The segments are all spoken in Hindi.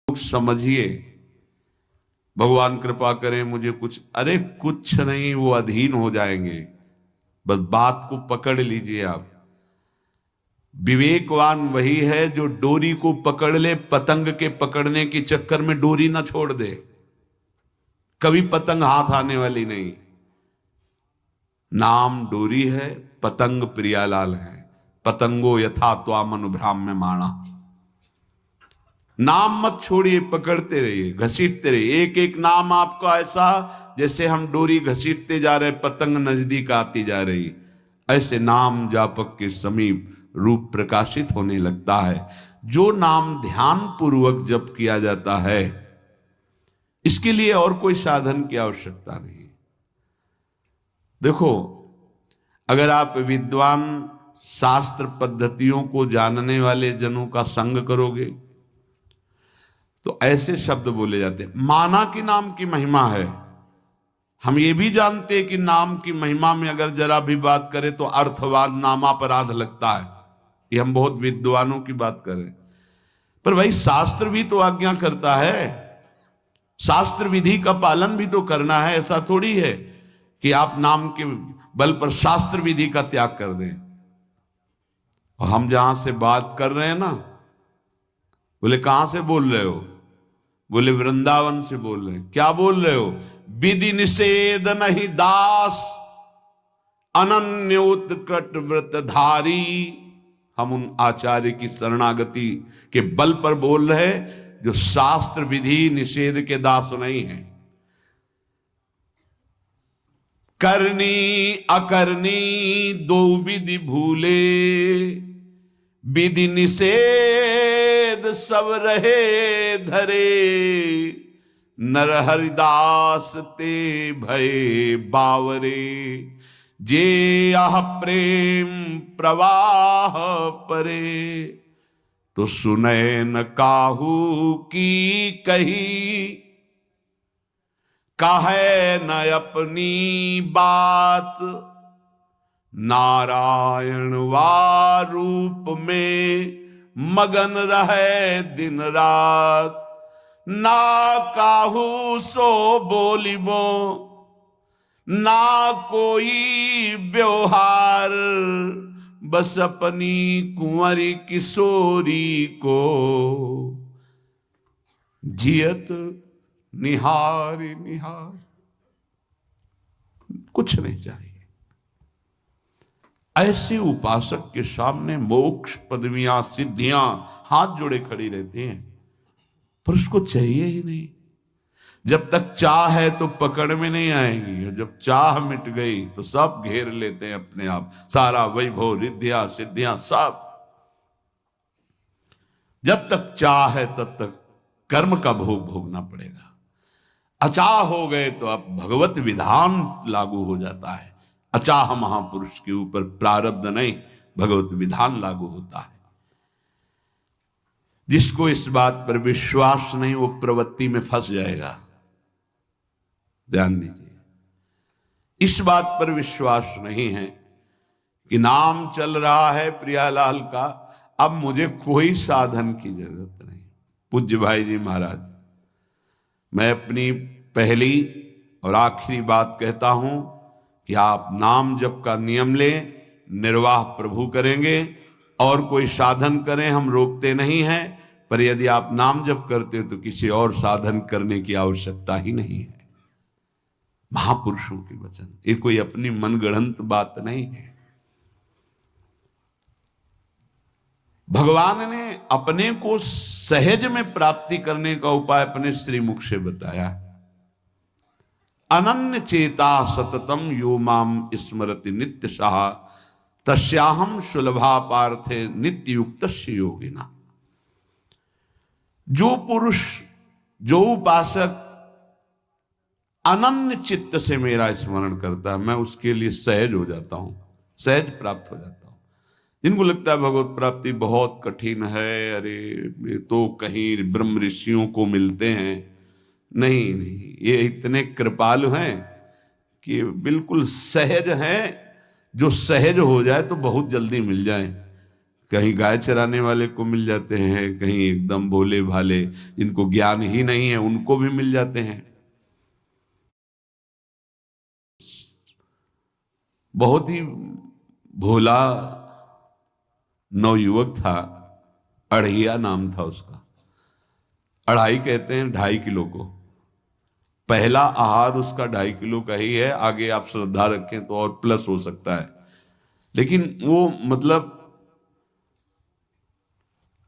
समझिए, भगवान कृपा करें मुझे कुछ, अरे कुछ नहीं, वो अधीन हो जाएंगे। बस बात को पकड़ लीजिए आप। विवेकवान वही है जो डोरी को पकड़ ले, पतंग के पकड़ने के चक्कर में डोरी ना छोड़ दे। कभी पतंग हाथ आने वाली नहीं। नाम डोरी है, पतंग प्रियालाल है। पतंगो यथा त्वामनुभ्राम्य माणा। नाम मत छोड़िए, पकड़ते रहिए, घसीटते रहिए। एक एक नाम आपको ऐसा, जैसे हम डोरी घसीटते जा रहे, पतंग नजदीक आती जा रही, ऐसे नाम जापक के समीप रूप प्रकाशित होने लगता है। जो नाम ध्यान पूर्वक जप किया जाता है, इसके लिए और कोई साधन की आवश्यकता नहीं। देखो, अगर आप विद्वान शास्त्र पद्धतियों को जानने वाले जनों का संग करोगे तो ऐसे शब्द बोले जाते हैं। माना कि नाम की महिमा है। हम ये भी जानते हैं कि नाम की महिमा में अगर जरा भी बात करें तो अर्थवाद नामापराध लगता है। ये हम बहुत विद्वानों की बात करें, पर भाई शास्त्र भी तो आज्ञा करता है। शास्त्र विधि का पालन भी तो करना है। ऐसा थोड़ी है कि आप नाम के बल पर शास्त्र विधि का त्याग कर दें। और हम जहां से बात कर रहे हैं ना, बोले कहां से बोल रहे हो? बोले वृंदावन से बोल रहे हैं। क्या बोल रहे हो? विधि निषेध नहीं दास, अनन्य उत्कट व्रतधारी। हम उन आचार्य की शरणागति के बल पर बोल रहे जो शास्त्र विधि निषेध के दास नहीं है। करनी अकरनी दो विधि भूले, विधि निषेध सब रहे धरे। नर हरिदास ते भय बावरे, जे आह प्रेम प्रवाह परे। तो सुने न काहू की कही, काहे न अपनी बात। नारायण वा रूप में मगन रहे दिन रात। ना काहू सो बोलिबो, ना कोई व्यवहार। बस अपनी कुंवरी किशोरी को जियत निहार निहार। कुछ नहीं चाहिए। ऐसे उपासक के सामने मोक्ष पदवियां सिद्धियां हाथ जोड़े खड़ी रहती हैं, पर उसको चाहिए ही नहीं। जब तक चाह है तो पकड़ में नहीं आएगी, और जब चाह मिट गई तो सब घेर लेते हैं अपने आप। सारा वैभव रिद्धियां सिद्धियां सब। जब तक चाह है तब तक कर्म का भोग भोगना पड़ेगा। अचाह हो गए तो अब भगवत विधान लागू हो जाता है। अचाह महापुरुष के ऊपर प्रारब्ध नहीं, भगवत विधान लागू होता है। जिसको इस बात पर विश्वास नहीं, वो प्रवृत्ति में फंस जाएगा। ध्यान दीजिए, इस बात पर विश्वास नहीं है कि नाम चल रहा है प्रियालाल का, अब मुझे कोई साधन की जरूरत नहीं। पूज्य भाई जी महाराज, मैं अपनी पहली और आखिरी बात कहता हूं कि आप नाम जप का नियम लें, निर्वाह प्रभु करेंगे। और कोई साधन करें, हम रोकते नहीं हैं, पर यदि आप नाम जप करते हो तो किसी और साधन करने की आवश्यकता ही नहीं है। महापुरुषों के वचन, ये कोई अपनी मनगढ़ंत बात नहीं है। भगवान ने अपने को सहज में प्राप्ति करने का उपाय अपने श्रीमुख से बताया। अनन्य चेता सततम यो माम स्मरति नित्य सह, तस्याहम सुलभा पार्थे नित्य युक्त योगिना। जो पुरुष, जो उपासक अनन्य चित्त से मेरा स्मरण करता है, मैं उसके लिए सहज हो जाता हूं, सहज प्राप्त हो जाता हूं। जिनको लगता है भगवत प्राप्ति बहुत कठिन है, अरे ये तो कहीं ब्रह्म ऋषियों को मिलते हैं, नहीं नहीं, ये इतने कृपालु हैं कि बिल्कुल सहज हैं। जो सहज हो जाए तो बहुत जल्दी मिल जाए। कहीं गाय चराने वाले को मिल जाते हैं, कहीं एकदम भोले भाले जिनको ज्ञान ही नहीं है उनको भी मिल जाते हैं। बहुत ही भोला नवयुवक था, अढ़ैया नाम था उसका। अढ़ाई कहते हैं 2.5 किलो को। पहला आहार उसका 2.5 किलो का ही है, आगे आप श्रद्धा रखें तो और प्लस हो सकता है। लेकिन वो मतलब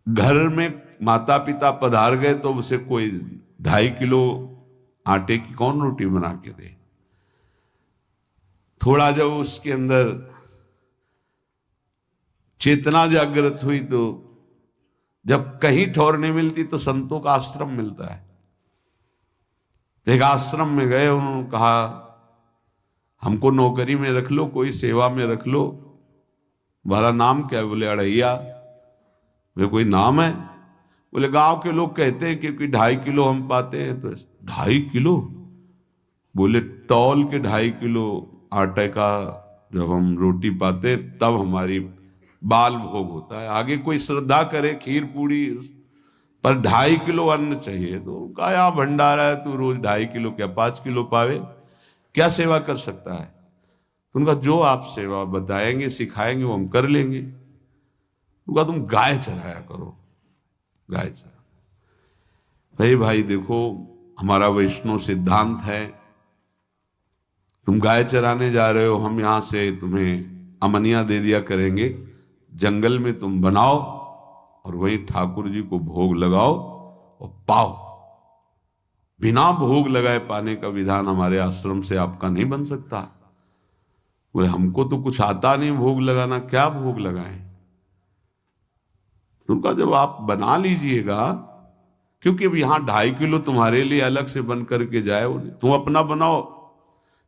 घर में माता पिता पधार गए तो उसे कोई 2.5 किलो आटे की कौन रोटी बना के दे। थोड़ा जब उसके अंदर चेतना जागृत हुई तो जब कहीं ठौर नहीं मिलती तो संतों का आश्रम मिलता है। तो एक आश्रम में गए, उन्होंने कहा हमको नौकरी में रख लो, कोई सेवा में रख लो। तुम्हारा नाम क्या है? बोले अढ़ैया। वे कोई नाम है? बोले गांव के लोग कहते हैं क्योंकि 2.5 किलो हम पाते हैं। तो 2.5 किलो? बोले तौल के 2.5 किलो आटे का जब हम रोटी पाते तब हमारी बाल भोग होता है। आगे कोई श्रद्धा करे खीर पूड़ी, पर 2.5 किलो अन्न चाहिए। तो कहा यहाँ भंडारा है, तू रोज 2.5 किलो क्या 5 किलो पावे, क्या सेवा कर सकता है? तो उनका जो आप सेवा बताएंगे सिखाएंगे वो हम कर लेंगे। उनका तुम गाय चराया करो, गाय चरा। भाई देखो, हमारा वैष्णव सिद्धांत है, तुम गाय चराने जा रहे हो, हम यहां से तुम्हें अमनिया दे दिया करेंगे, जंगल में तुम बनाओ और वहीं ठाकुर जी को भोग लगाओ और पाओ। बिना भोग लगाए पाने का विधान हमारे आश्रम से आपका नहीं बन सकता। बोले हमको तो कुछ आता नहीं भोग लगाना, क्या भोग लगाएं? तो उनका जब आप बना लीजिएगा, क्योंकि अब यहां 2.5 किलो तुम्हारे लिए अलग से बन करके जाए, तुम अपना बनाओ,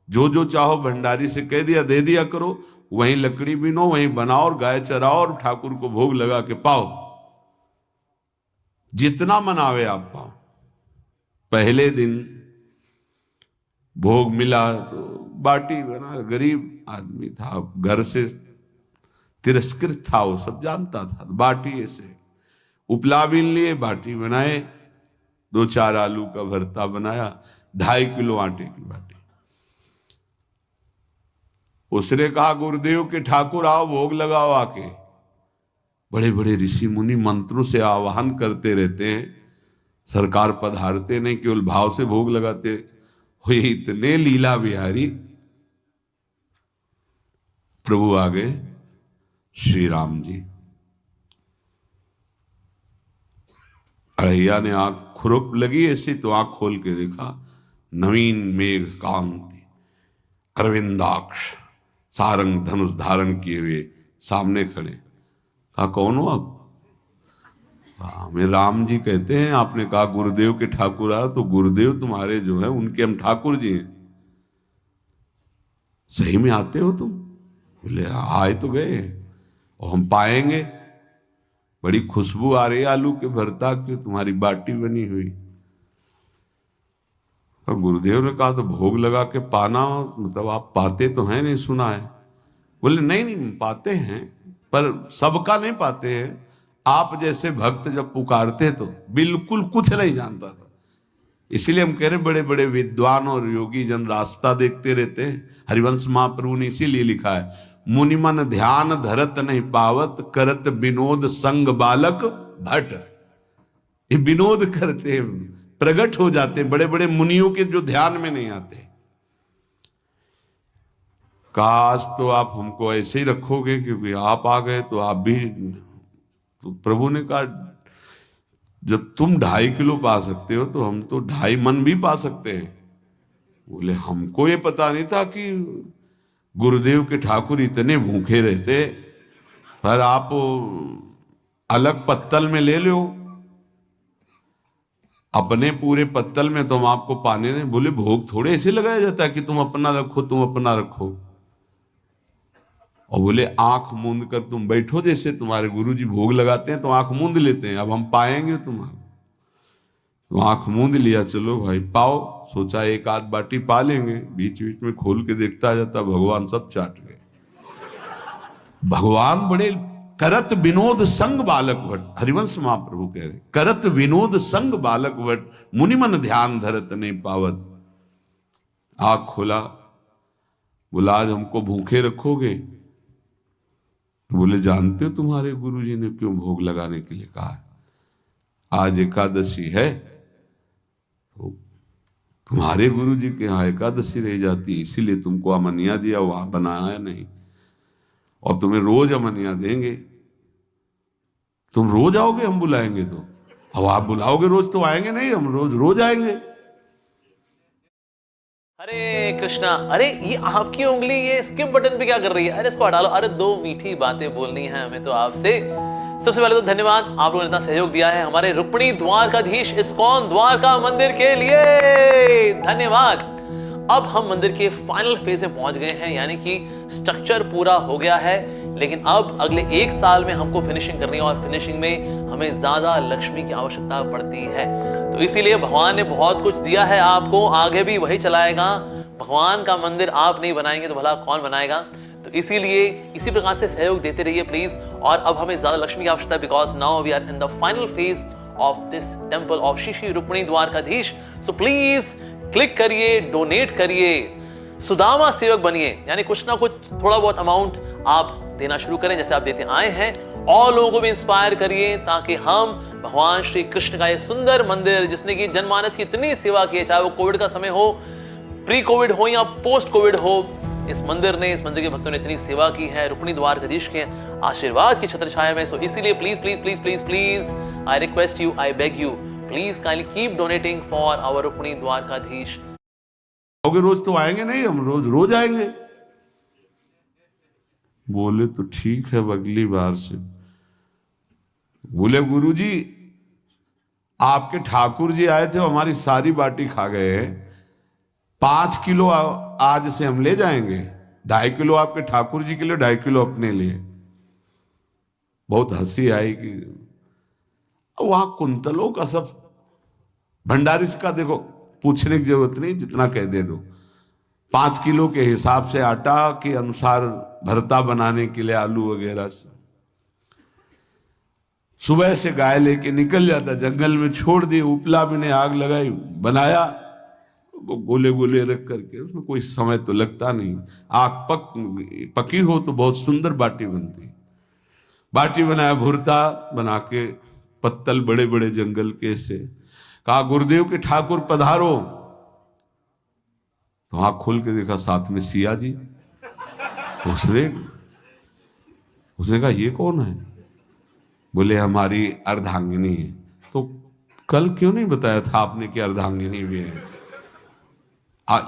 जो जो चाहो भंडारी से कह दिया दे दिया करो, वहीं लकड़ी बीनो, वहीं बनाओ और गाय चराओ और ठाकुर को भोग लगा के पाओ। जितना मनावे आप पाओ। पहले दिन भोग मिला तो बाटी बना, गरीब आदमी था, घर से तिरस्कृत था, वो सब जानता था। बाटी ऐसे उपला बीन लिए, बाटी बनाए, 2-4 आलू का भरता बनाया, 2.5 किलो आटे की बाटी। उसने कहा गुरुदेव के ठाकुर आओ भोग लगाओ आके। बड़े बड़े ऋषि मुनि मंत्रों से आवाहन करते रहते हैं, सरकार पधारते नहीं, केवल भाव से भोग लगाते हुए इतने लीला बिहारी प्रभु आ गए श्री राम जी। अढ़ैया ने आंख खुरक लगी ऐसी तो आंख खोल के देखा, नवीन मेघ कांति, अरविंदाक्ष, सारंग धनुष धारण किए हुए सामने खड़े। कहा कौन हो आप? हमें राम जी कहते हैं। आपने कहा गुरुदेव के ठाकुर आ, तो गुरुदेव तुम्हारे जो है उनके हम ठाकुर जी हैं। सही में आते हो तुम? बोले आए तो गए और हम पाएंगे। बड़ी खुशबू आ रही है आलू के भरता की, तुम्हारी बाटी बनी हुई। और गुरुदेव ने कहा तो भोग लगा के पाना, मतलब आप पाते तो हैं? नहीं सुना है। बोले नहीं पाते हैं, पर सबका नहीं पाते हैं। आप जैसे भक्त जब पुकारते तो बिल्कुल कुछ नहीं जानता था। इसीलिए हम कह रहे बड़े बड़े विद्वान और योगी जन रास्ता देखते रहते हैं। हरिवंश महाप्रभु ने इसीलिए लिखा है, मुनिमन ध्यान धरत नहीं पावत, करत विनोद संग बालक भट। ये विनोद करते, प्रकट हो जाते बड़े बड़े मुनियों के जो ध्यान में नहीं आते। काश तो आप हमको ऐसे ही रखोगे, क्योंकि आप आ गए तो आप भी। तो प्रभु ने कहा जब तुम 2.5 किलो पा सकते हो तो हम तो 2.5 मन भी पा सकते हैं। बोले हमको ये पता नहीं था कि गुरुदेव के ठाकुर इतने भूखे रहते, पर आप अलग पत्तल में ले लो, अपने पूरे पत्तल में तो हम आपको पाने दें। बोले भोग थोड़े ऐसे लगाया जाता है कि तुम अपना रखो तुम अपना रखो। और बोले आंख मूंद कर तुम बैठो, जैसे तुम्हारे गुरुजी भोग लगाते हैं तो आंख मूंद लेते हैं, अब हम पाएंगे तुम्हारा। तो आंख मूंद लिया, चलो भाई पाओ। सोचा एक आध बाटी पा लेंगे, बीच बीच में खोल के देखता जाता, भगवान सब चाट गए। भगवान बड़े करत विनोद संग बालक वट, हरिवंश महाप्रभु कह रहे, करत विनोद संग बालक वट, मुनिमन ध्यान धरत नहीं पावत। आँख खोला, बोला आज हमको भूखे रखोगे? बोले जानते हो तुम्हारे गुरुजी ने क्यों भोग लगाने के लिए कहा है? आज एकादशी है, तो तुम्हारे गुरुजी के यहाँ एकादशी रह जाती है, इसीलिए तुमको अमनिया दिया, वहां बनाया नहीं, और तुम्हें रोज अमनिया देंगे। तुम रोज आओगे, हम बुलाएंगे तो? अब आप बुलाओगे रोज तो आएंगे नहीं, हम रोज रोज आएंगे। हरे कृष्णा। अरे ये आपकी उंगली ये स्किप बटन पे क्या कर रही है? अरे इसको हटा लो। अरे 2 मीठी बातें बोलनी है हमें तो आपसे। सबसे पहले तो धन्यवाद, आप लोगों ने इतना सहयोग दिया है हमारे रुक्मिणी द्वारकाधीश इस्कॉन द्वारका मंदिर के लिए, धन्यवाद। अब हम मंदिर के फाइनल फेज में पहुंच गए हैं, यानी कि स्ट्रक्चर पूरा हो गया है, लेकिन अब अगले 1 साल में हमको फिनिशिंग करनी है, और फिनिशिंग में हमें ज्यादा लक्ष्मी की आवश्यकता पड़ती है। तो इसीलिए भगवान ने बहुत कुछ दिया है आपको, आगे भी वही चलाएगा। भगवान का मंदिर आप नहीं बनाएंगे तो भला कौन बनाएगा? तो इसीलिए इसी प्रकार से सहयोग देते रहिए प्लीज। और अब हमें ज्यादा लक्ष्मी की आवश्यकता है, because now we are in the final phase of this temple of Shri Shri Rukmini Dwarkadhish. So please click करिए, डोनेट करिए, सुदामा सेवक बनिए, यानी कुछ ना कुछ थोड़ा बहुत अमाउंट आप देना शुरू करें, जैसे आप देते आए हैं, और लोगों को भी इंस्पायर करिए, ताकि हम भगवान श्री कृष्ण का ये सुंदर मंदिर, जिसने की जनमानस की इतनी सेवा की है, चाहे वो कोविड का समय हो, प्री कोविड हो या पोस्ट कोविड हो, इस मंदिर के भक्तों ने इतनी सेवा की है, रुक्मिणी द्वारकाधीश के आशीर्वाद की छत्र छाया में। सो इसीलिए please please please please please I request you, I beg you, please kindly keep donating for our Rukmini Dwarkadhish. रोज तो आएंगे नहीं, हम रोज रोज आएंगे। बोले तो ठीक है, अगली बार से। बोले गुरुजी आपके ठाकुर जी आए थे, हमारी सारी बाटी खा गए, 5 किलो आज से हम ले जाएंगे, 2.5 किलो आपके ठाकुर जी के लिए, 2.5 किलो अपने लिए। बहुत हंसी आई कि वहां कुंतलों का सब भंडारी का देखो, पूछने की जरूरत नहीं, जितना कह दे दो। 5 किलो के हिसाब से आटा के अनुसार भरता बनाने के लिए आलू वगैरह से सुबह से गाय लेके निकल जाता, जंगल में छोड़ दिए, उपला में ने आग लगाई, बनाया, वो गोले गोले रख करके, उसमें कोई समय तो लगता नहीं। आग पकी हो तो बहुत सुंदर बाटी बनती। बाटी बनाया, भुरता बना के, पत्तल बड़े बड़े जंगल के से, कहा गुरुदेव के ठाकुर पधारो। तो आंख खोल के देखा साथ में सिया जी। उसने कहा ये कौन है? बोले हमारी अर्धांगिनी है। तो कल क्यों नहीं बताया था आपने कि अर्धांगिनी भी है?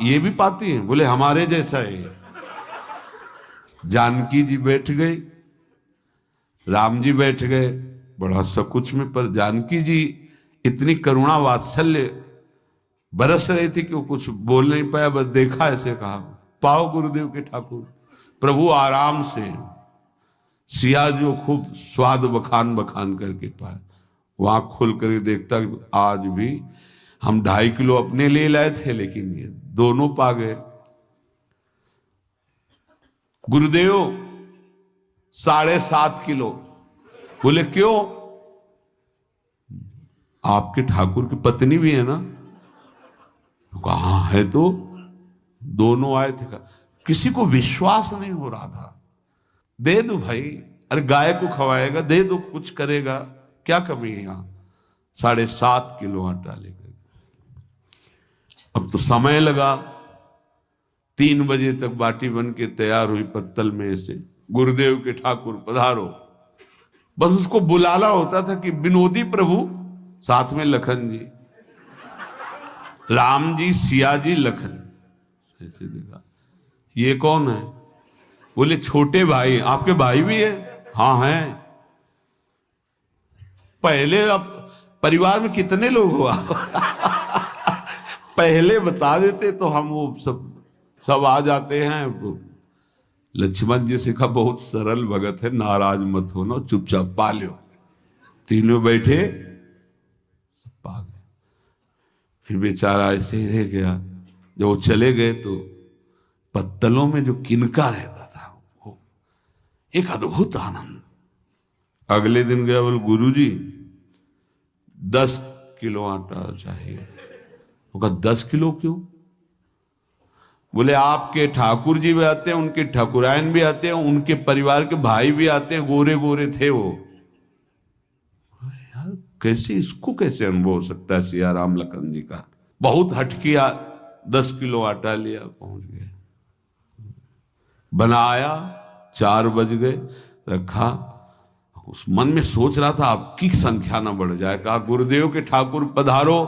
ये भी पाती है? बोले हमारे जैसा है। जानकी जी बैठ गई, राम जी बैठ गए, बड़ा सकुच में, पर जानकी जी इतनी करुणा वात्सल्य बरस रही थी कि वो कुछ बोल नहीं पाया, बस देखा, ऐसे कहा पाओ गुरुदेव के ठाकुर। प्रभु आराम से, सिया जो खूब स्वाद बखान बखान करके पाए। वहां खोल कर देखता आज भी हम 2.5 किलो अपने ले लाए थे, लेकिन ये दोनों पा गए। गुरुदेव 7.5 किलो। बोले क्यों? आपके ठाकुर की पत्नी भी है ना? कहा है, तो दोनों आए थे। किसी को विश्वास नहीं हो रहा था। दे दो भाई, अरे गाय को खवाएगा, दे दो, कुछ करेगा, क्या कमी है यहां? 7.5 किलो आटा लेकर। अब तो समय लगा, 3 बजे तक बाटी बन के तैयार हुई पत्तल में से। गुरुदेव के ठाकुर पधारो। बस उसको बुलाना होता था कि विनोदी प्रभु, साथ में लखन जी, राम जी, सिया जी, लखन। ऐसे देखा, ये कौन है? बोले छोटे भाई। आपके भाई भी है? हाँ है। पहले अब परिवार में कितने लोग हो आप? पहले बता देते तो हम वो सब आ जाते हैं। लक्ष्मण जी से कहा बहुत सरल भगत है, नाराज मत होना, चुपचाप पा लो। तीनों बैठे, सब पा गए। फिर बेचारा ऐसे ही रह गया। जब वो चले गए तो पत्तलों में जो किनका रहता था, वो एक अद्भुत आनंद, अगले दिन गया, बोले गुरुजी 10 किलो आटा चाहिए। वो कहा 10 किलो क्यों? बोले आपके ठाकुर जी भी आते हैं, उनके ठाकुरायन भी आते हैं, उनके परिवार के भाई भी आते हैं, गोरे गोरे थे वो। यार कैसे, इसको कैसे अनुभव हो सकता है सिया राम लखन जी का। बहुत हट किया, 10 किलो आटा लिया, पहुंच गए, बनाया, 4 बज गए, रखा। उस मन में सोच रहा था आपकी संख्या ना बढ़ जाए। कहा गुरुदेव के ठाकुर पधारो।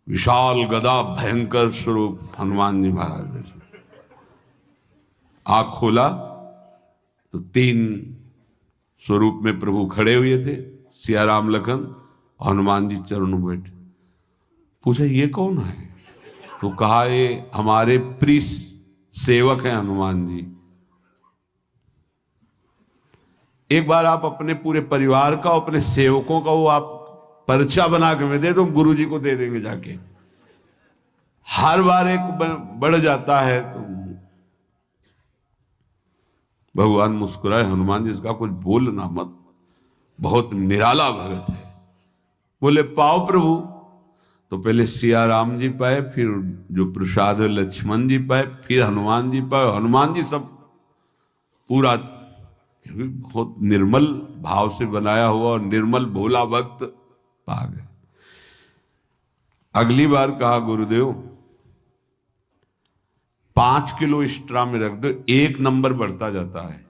विशाल गदा भयंकर स्वरूप हनुमान जी महाराज। आंख खोला तो 3 स्वरूप में प्रभु खड़े हुए थे, सिया राम लखन। हनुमान जी चरणों में बैठे। पूछा ये कौन है? तो कहा ये हमारे प्रिय सेवक हैं हनुमान जी। एक बार आप अपने पूरे परिवार का, अपने सेवकों का वो आप पर्चा बना के में दे दो, गुरु जी को दे देंगे जाके। हर बार एक बढ़ जाता है तो भगवान मुस्कुराए, हनुमान जी इसका कुछ बोलना मत, बहुत निराला भगत है। बोले पाओ प्रभु। तो पहले सिया राम जी पाए, फिर जो प्रसाद लक्ष्मण जी पाए, फिर हनुमान जी पाए। हनुमान जी सब पूरा, क्योंकि बहुत निर्मल भाव से बनाया हुआ और निर्मल भोला भक्त पा गए। अगली बार कहा गुरुदेव 5 किलो एक्स्ट्रा में रख दो, 1 नंबर बढ़ता जाता है।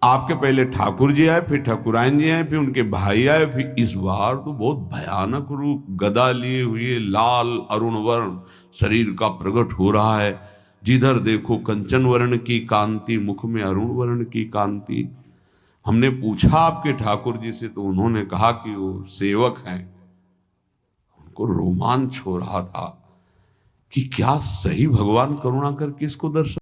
आपके पहले ठाकुर जी आए, फिर ठाकुरायन जी आए, फिर उनके भाई आए, फिर इस बार तो बहुत भयानक रूप, गदा लिए हुए, लाल अरुण वर्ण शरीर का प्रकट हो रहा है। जिधर देखो कंचन वर्ण की कांति, मुख में अरुण वर्ण की कांति। हमने पूछा आपके ठाकुर जी से, तो उन्होंने कहा कि वो सेवक हैं। उनको रोमांच हो रहा था कि क्या सही भगवान करुणा करके इसको दर्शन